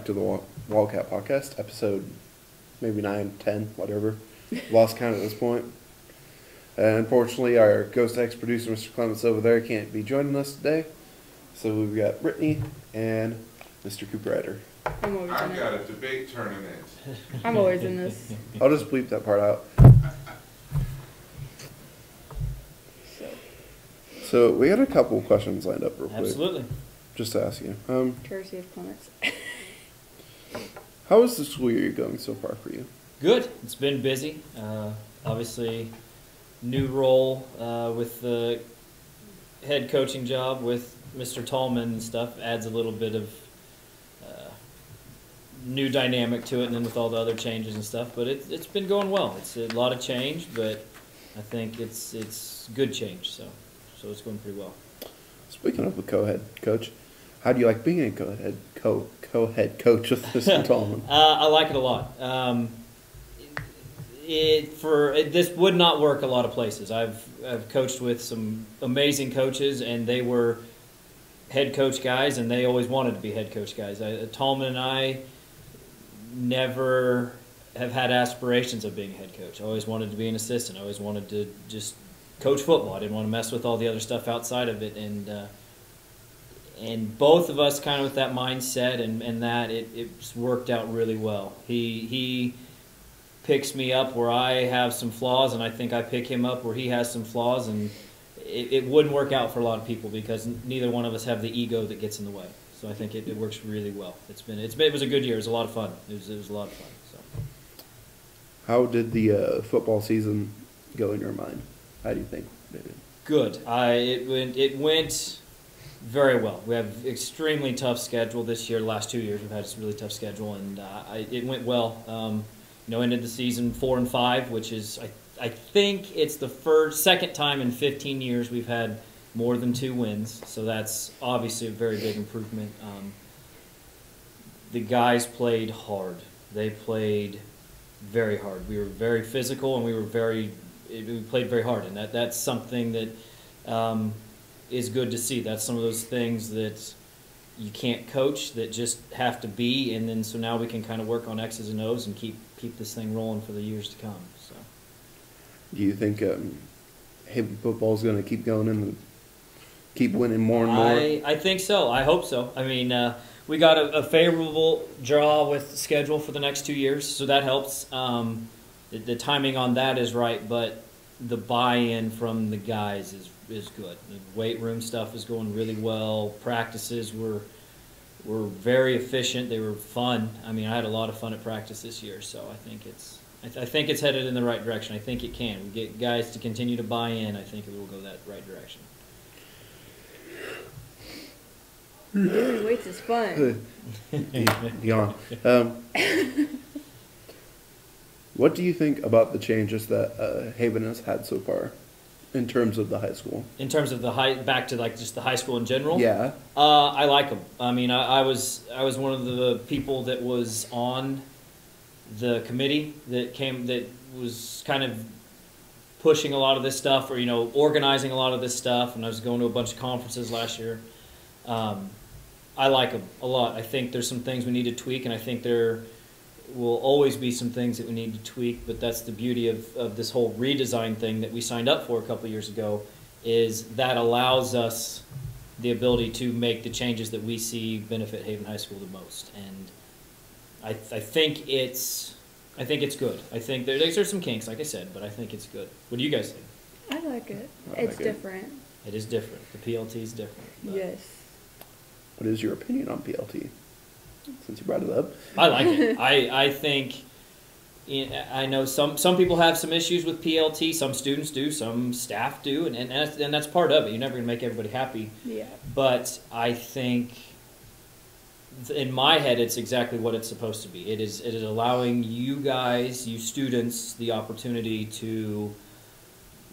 back to the Wildcat Podcast, episode maybe 9, 10, whatever. Lost count at this point. And unfortunately, our Ghost X producer, Mr. Clements over there, can't be joining us today. So we've got Brittany and Mr. Cooprider. I'm always in I've it. got a debate tournament. I'm always in this. I'll just bleep that part out. So we got a couple of questions lined up real quick. Absolutely. Just to ask you. Courtesy of Clements. How is the school year going so far for you? Good. It's been busy. Obviously, new role with the head coaching job with Mr. Tallman and stuff adds a little bit of new dynamic to it, and then with all the other changes and stuff. But it's been going well. It's a lot of change, but I think it's good change. So it's going pretty well. Speaking of a co-head coach, how do you like being a co-head coach with Mr. Tallman? I like it a lot. This would not work a lot of places. I've coached with some amazing coaches, and they were head coach guys, and they always wanted to be head coach guys. Tallman and I never have had aspirations of being a head coach. I always wanted to be an assistant. I always wanted to just coach football. I didn't want to mess with all the other stuff outside of it, and both of us kind of with that mindset, and that it's worked out really well. He picks me up where I have some flaws, and I think I pick him up where he has some flaws, and it wouldn't work out for a lot of people because neither one of us have the ego that gets in the way. So I think it works really well. It was a good year. It was a lot of fun. It was a lot of fun. So. How did the football season go in your mind? How do you think it did? Good. It went very well. We have extremely tough schedule this year. The last 2 years we've had a really tough schedule, and it went well. Ended the season 4-5, which is I think it's the second time in 15 years we've had more than 2 wins. So that's obviously a very big improvement. The guys played hard. They played very hard. We were very physical, and we played very hard, and that's something that is good to see. That's some of those things that you can't coach, that just have to be, and then so now we can kind of work on X's and O's and keep this thing rolling for the years to come. So, do you think Haven football is going to keep going and keep winning more and more? I think so. I hope so. I mean, we got a favorable draw with schedule for the next 2 years, so that helps. The timing on that is right, but the buy-in from the guys is good. The weight room stuff is going really well. Practices were very efficient. They were fun. I mean, I had a lot of fun at practice this year, so I think it's headed in the right direction. I think it can. We get guys to continue to buy in. I think it will go that right direction. Lifting weights is fun. Yawn. What do you think about the changes that Haven has had so far in terms of the high school? In terms of back to like just the high school in general? Yeah. I like them. I mean, I was one of the people that was on the committee that was kind of pushing a lot of this stuff, or organizing a lot of this stuff, and I was going to a bunch of conferences last year. I like them a lot. I think there's some things we need to tweak, and I think there will always be some things that we need to tweak, but that's the beauty of this whole redesign thing that we signed up for a couple of years ago, is that allows us the ability to make the changes that we see benefit Haven High School the most. And I think it's good. I think there's some kinks, like I said, but I think it's good. What do you guys think? I like it. It's different. It is different. The PLT is different. Yes. What is your opinion on PLT? Since you brought it up. I like it. I think, I know some people have some issues with PLT. Some students do. Some staff do. And that's part of it. You're never going to make everybody happy. Yeah. But I think, in my head, it's exactly what it's supposed to be. It is allowing you guys, you students, the opportunity to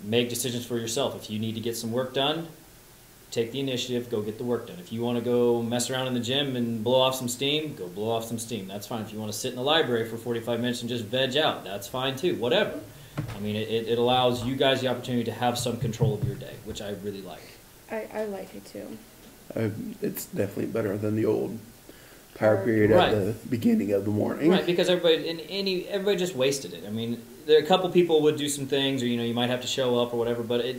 make decisions for yourself. If you need to get some work done, take the initiative, go get the work done. If you want to go mess around in the gym and blow off some steam, go blow off some steam. That's fine. If you want to sit in the library for 45 minutes and just veg out, that's fine too. Whatever. I mean, it allows you guys the opportunity to have some control of your day, which I really like. I like it too. It's definitely better than the old power period Right. at the beginning of the morning. Right, because everybody just wasted it. I mean, there a couple people would do some things, or you might have to show up or whatever, but it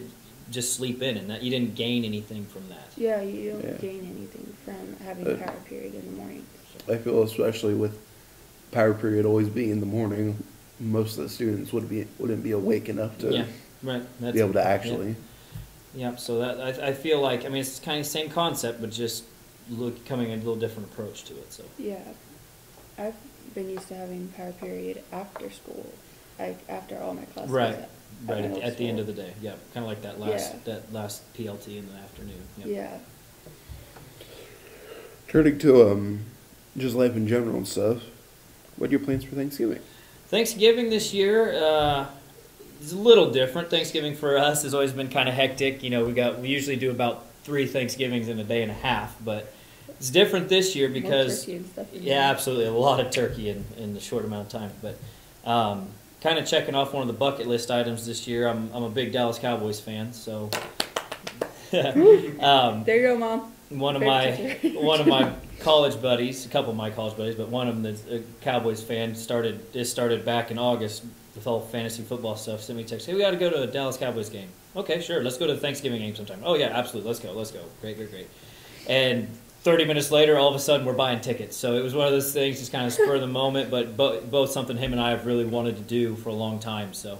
just sleep in, and that you didn't gain anything from that. Yeah, you don't Yeah. gain anything from having Uh, power period in the morning. I feel especially with power period always being in the morning, most of the students wouldn't be awake enough to Yeah, right. That's, be able to actually. Yeah, so that I feel like it's kind of the same concept, but just coming a little different approach to it. So Yeah, I've been used to having power period after school, like after all my classes. right, at right middle at the end of school. the day. Yeah, kind of like that last PLT in the afternoon. Yep. Yeah. Turning to just life in general and stuff. What are your plans for Thanksgiving? Thanksgiving this year is a little different. Thanksgiving for us has always been kind of hectic. We usually do about 3 Thanksgivings in a day and a half, but it's different this year More because turkey and stuff in yeah, there. absolutely, a lot of turkey in the short amount of time. But kind of checking off one of the bucket list items this year. I'm a big Dallas Cowboys fan, so There you go, Mom. one of Favorite teacher. my college buddies, a couple of my college buddies, but one of them that's a Cowboys fan started back in August with all fantasy football stuff. Sent me a text, hey, we got to go to a Dallas Cowboys game. Okay, sure, let's go to the Thanksgiving game sometime. Oh yeah, absolutely, let's go. Great. And 30 minutes later, all of a sudden, we're buying tickets. So it was one of those things, just kind of spur of the moment, but both something him and I have really wanted to do for a long time. So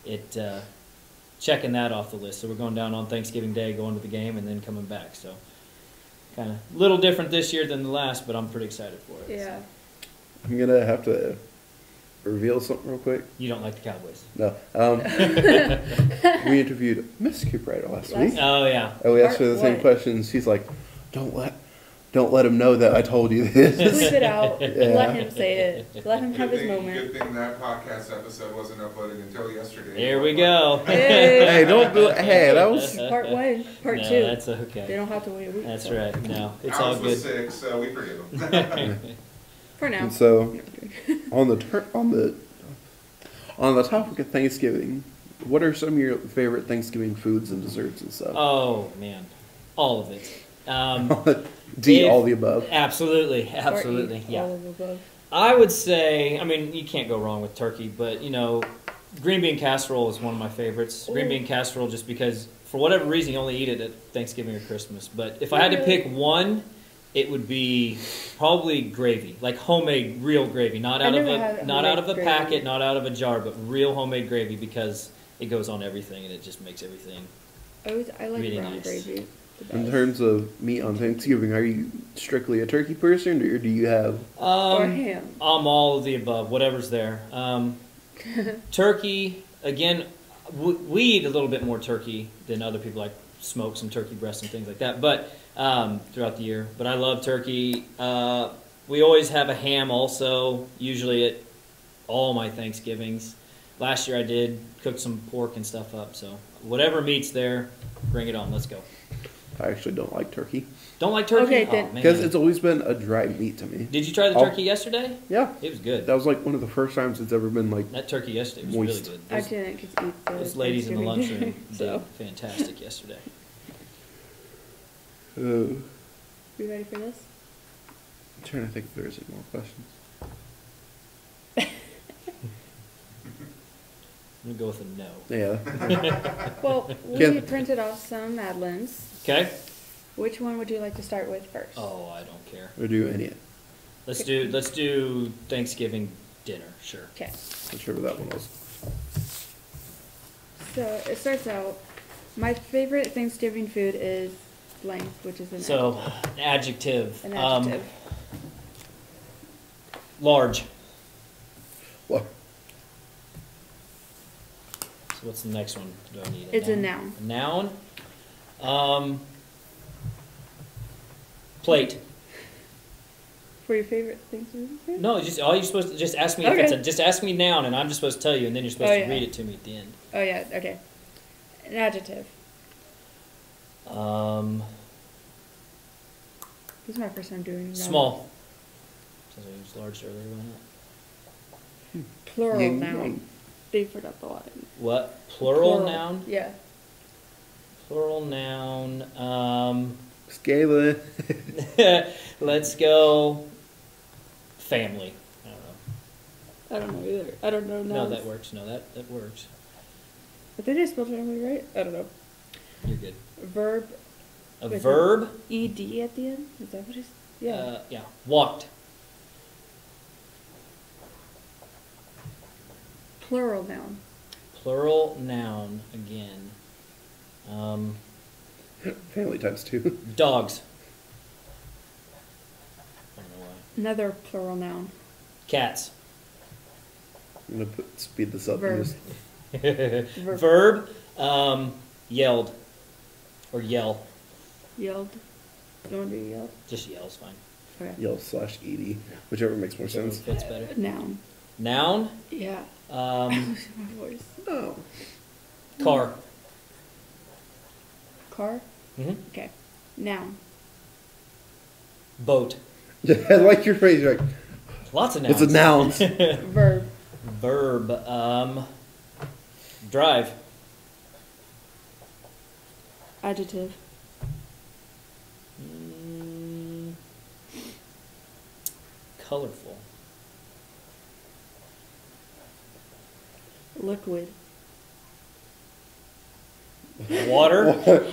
it checking that off the list. So we're going down on Thanksgiving Day, going to the game, and then coming back. So kind of a little different this year than the last, but I'm pretty excited for it. Yeah. I'm gonna have to reveal something real quick. You don't like the Cowboys? No. We interviewed Miss Cooprider last week. Oh yeah. And we asked her the same What? questions. She's like, don't let him know that I told you this. Bleep it out. Yeah. Let him say it. Let him have his Good moment. thing that podcast episode wasn't uploaded until yesterday. There we go. Hey. Hey, don't do it. Hey, that was. Part 1, part No, 2. that's They okay. don't have to wait a week. That's so. right. No, it's all Alex was good. sick, so we forgive him. For now. And so, on the topic of Thanksgiving, what are some of your favorite Thanksgiving foods and desserts and stuff? Oh man, all of it. D, if- all the above. Absolutely, Or absolutely, eat yeah. all of the above. I would say, you can't go wrong with turkey, but green bean casserole is one of my favorites. Green Ooh. bean casserole, just because for whatever reason you only eat it at Thanksgiving or Christmas. But if I had to pick one, it would be probably gravy, like homemade real gravy, not I out of never had a not out of a homemade packet, gravy. not out of a jar, but real homemade gravy, because it goes on everything and it just makes everything. I like Really brown nice. gravy. The In best. terms of meat on Thanksgiving, are you strictly a turkey person, or do you have? Or ham. I'm all of the above, whatever's there. Turkey, again, we eat a little bit more turkey than other people, like smoke some turkey breasts and things like that, but throughout the year. But I love turkey. We always have a ham also, usually at all my Thanksgivings. Last year I did cook some pork and stuff up, so whatever meat's there, bring it on, let's go. I actually don't like turkey Don't like turkey? Okay, Oh, then- man. because it's always been a dry meat to me. Did you try the I'll- turkey yesterday? Yeah, It was good. that was like one of the first times it's ever been like. That turkey yesterday was Moist. really good. I Those- didn't get to eat the Those ladies in the Thanksgiving lunchroom dinner, did fantastic yesterday. I'm You ready for this? trying to think if there's any more questions. I'm gonna go with a no. Yeah. Well, we Ken. printed off some Mad Libs. Okay. Which one would you like to start with first? Oh, I don't care. Or do any? Let's do Thanksgiving dinner. Sure. Okay. Not sure what that one was. So it starts out. My favorite Thanksgiving food is blank, which is an So, adjective. An adjective. Large. Well, So what's the next one? Do I need? It's a noun. A noun. Plate. For your favorite Thanksgiving food? No, all you're supposed to just ask me Okay. if it's just ask me noun, and I'm just supposed to tell you, and then you're supposed Oh, to yeah. read it to me at the end. Oh yeah. Okay. An adjective. This is my first time doing that. Small. Since I used large earlier, why not? Plural Yin noun. yang. They put up a lot. What? Plural noun? Yeah. Plural noun. Scala. Let's go family. I don't know. I don't know either. I don't know No, nouns. that works. No, that works. But they just spelled family right? I don't know. You're good. Verb. A with verb. an ed at the end? Is that what it's? Yeah. Yeah. Walked. Plural noun. Plural noun again. Family times 2. Dogs. I don't know why. Another plural noun. Cats. I'm gonna speed this up. Verb. Verb. Yelled. Or yell. Yelled. You want to do yelled? Just yell's fine. Okay. Yell/ed, whichever makes more Whichever sense. fits better. Noun. Noun. Yeah. Um, My voice. Oh. car. Car. hmm Okay. Noun. Boat. I like your phrase. You're like, Lots of nouns. what's a noun? Verb. Verb. Drive. Adjective. Colorful. Liquid. Water.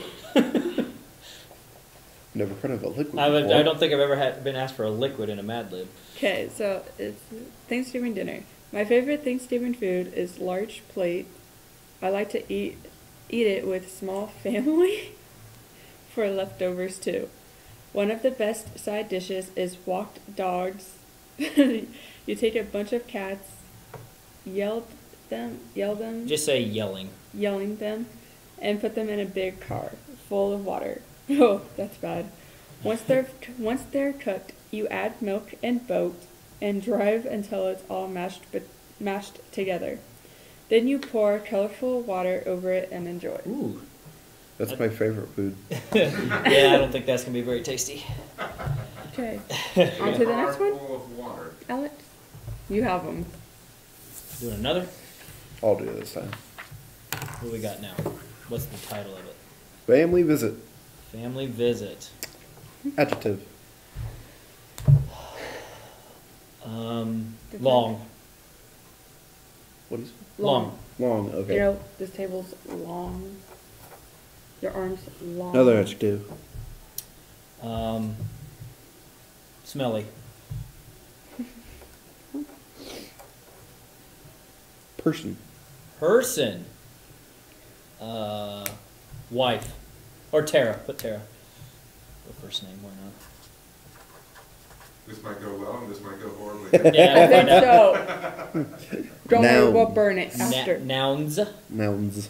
Never heard of a liquid. I before. don't think I've ever been asked for a liquid in a Mad Lib. Okay, so it's Thanksgiving dinner. My favorite Thanksgiving food is large plate. I like to eat it with small family for leftovers too. One of the best side dishes is walked dogs. You take a bunch of cats, yell them, Just say yelling. yelling them, and put them in a big car full of water. Oh, that's bad. Once they're cooked, you add milk and boat and drive until it's all mashed together. Then you pour colorful water over it and enjoy. Ooh. That's my favorite food. Yeah, I don't think that's gonna be very tasty. Okay, on to the next Car one. full of water. Alex, you have them. Doing another? I'll do it this time. What do we got now? What's the title of it? Family visit. Family visit. Adjective. Long. What is it? Long. Long. Okay. You know, this table's long. Your arm's long. Another adjective. Smelly. Person. Person. Wife. Or Tara. Put Tara. The first name, why not? This might go well and this might go horribly. Yeah, I we'll find think out. so. Don't worry, Noun. we'll burn it after. Nouns. Nouns.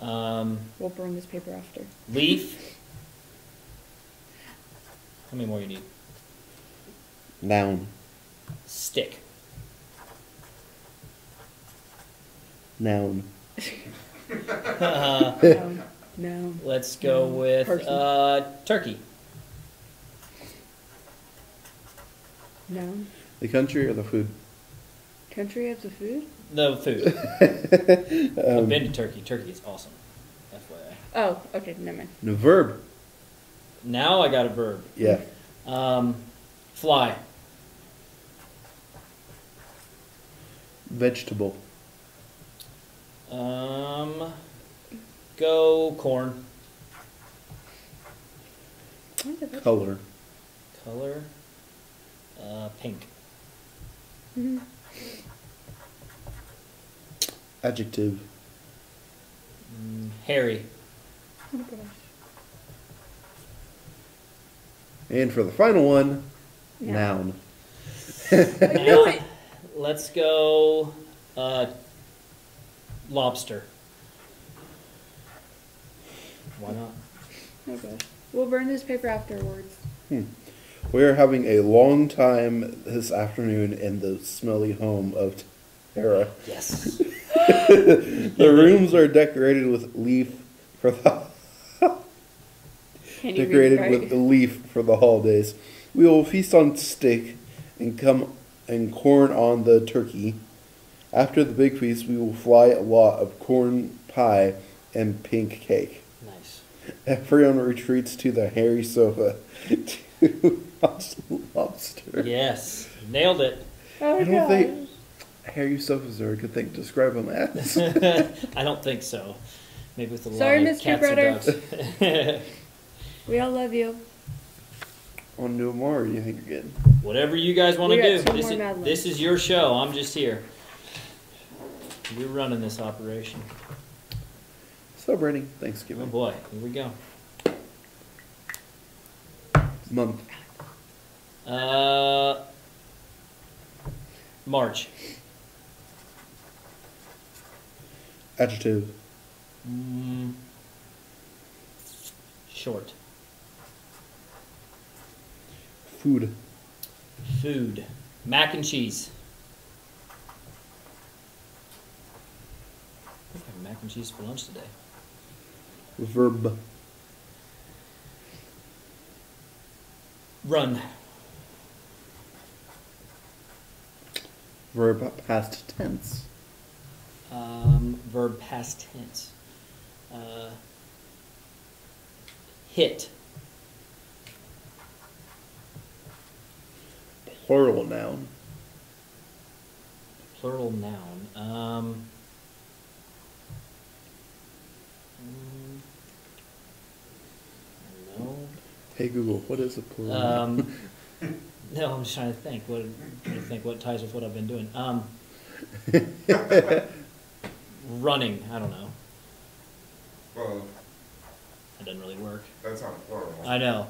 We'll burn this paper after. Leaf. How many more you need? Noun. Stick. Noun. No. Let's go Noun. with Person. turkey. No. The country or the food? Country of the food? The food. I've been to Turkey. Turkey is awesome. FYI. Oh, okay, never mind. No, verb. Now I got a verb. Yeah. Fly. Vegetable. Go corn. Color. Color. Pink. Mm-hmm. Adjective. Hairy. Oh gosh. And for the final one, No. noun. Now, let's go lobster. Why not? Oh gosh. We'll burn this paper afterwards. We are having a long time this afternoon in the smelly home of Tara. Yes. The rooms are decorated with leaf for the Can you decorated read it right? with the leaf for the holidays. We will feast on steak and corn on the turkey. After the big feast, we will fly a lot of corn pie and pink cake. Nice. Everyone retreats to the hairy sofa to watch lobster. Yes. Nailed it. Oh I my don't gosh. think hairy sofas are a good thing to describe them as. I don't think so. Maybe with a Sorry, lot of Mr. cats Brother. and dogs. We all love you. Want to do more, or do you think you're good? Whatever you guys want to We do. got two more Mad Libs. This is your show. I'm just here. You're running this operation. Celebrating Oh Thanksgiving boy, here we go. month. March. Adjective. Short. Food. Food. Mac and cheese. I think I had mac and cheese for lunch today. Verb. Run. Verb past tense. Verb past tense. Hit. Plural noun. Plural noun. I don't know. Hey Google, what is a plural noun? No, I'm just trying to think. What ties with what I've been doing. Running. I don't know. Well, That doesn't really work. that's not plural. I know.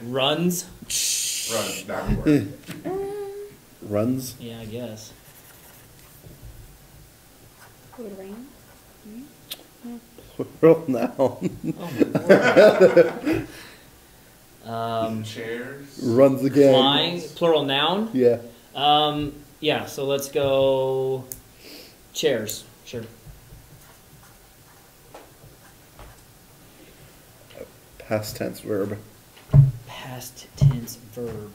Runs. Run, that would work. Runs. Yeah, I guess. Would rain? Plural noun. Oh my word. Chairs. Runs again. Flying. Plural noun. Yeah. Yeah. So let's go. Chairs. Sure. Past tense verb. Past tense verb.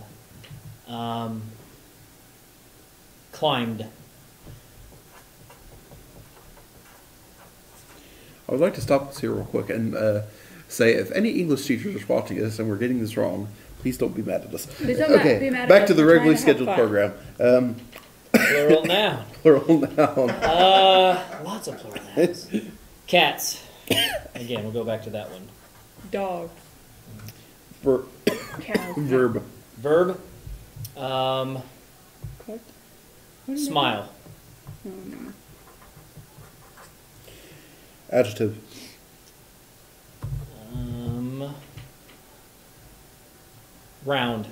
Climbed. I would like to stop us here real quick and say if any English teachers are watching this and we're getting this wrong, please don't be mad at us. Please don't Okay, be mad at back us. to the We're regularly trying to have scheduled program. Plural noun. Plural noun. Lots of plural nouns. Cats. Again, we'll go back to that one. Dog. Cow. Verb. Verb. What? What is Smile. it? Oh no. Adjective. Round.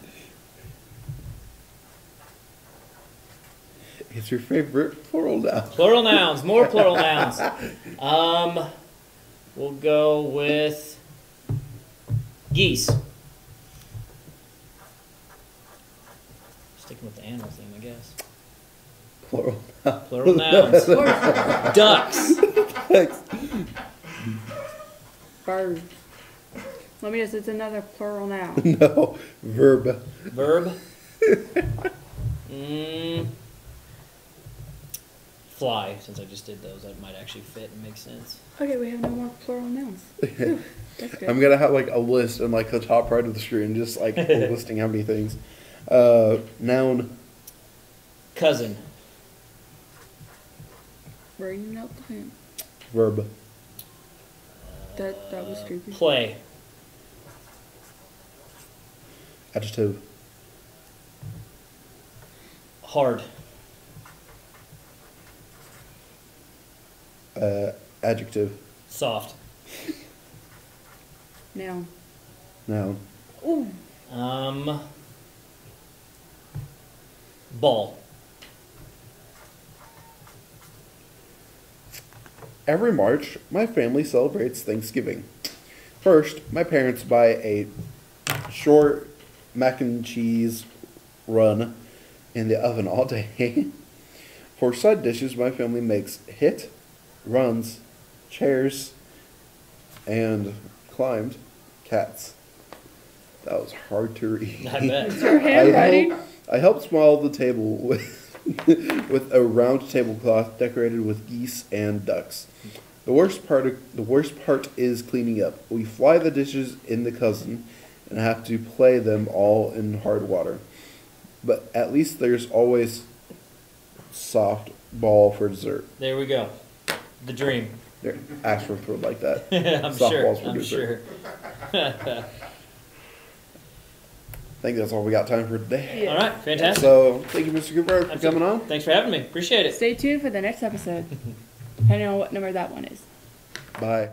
It's your favorite plural noun. Plural nouns. More plural nouns. We'll go with geese. Sticking with the animal theme, I guess. Plural noun. Plural nouns. Ducks. Thanks. Bird. Let me guess, it's another plural noun. No. Verb. Verb. Fly. Since I just did those, that might actually fit and make sense. Okay, we have no more plural nouns. Whew, that's good. I'm gonna have like a list in like the top right of the screen, just like listing how many things. Noun. Cousin. Bringing out the hint. Verb. That was creepy. Play. Adjective. Hard. Adjective. Soft. Noun. Noun. Ooh. Ball. Every March, my family celebrates Thanksgiving. First, my parents buy a short mac and cheese run in the oven all day. For side dishes, my family makes hit, runs, chairs, and climbed cats. That was hard to read. I bet. Your handwriting? I helped smile the table with a round tablecloth decorated with geese and ducks. The worst part is cleaning up. We fly the dishes in the cousin and have to play them all in hard water. but at least there's always soft ball for dessert. There we go. The dream. There, Ashworth would like that. I'm Softballs for sure. I'm dessert. sure. I think that's all we got time for today. Yeah. All right, fantastic. So, thank you, Mr. Cooper, for coming on. Thanks for having me. Appreciate it. Stay tuned for the next episode. Depending on what number that one is. Bye.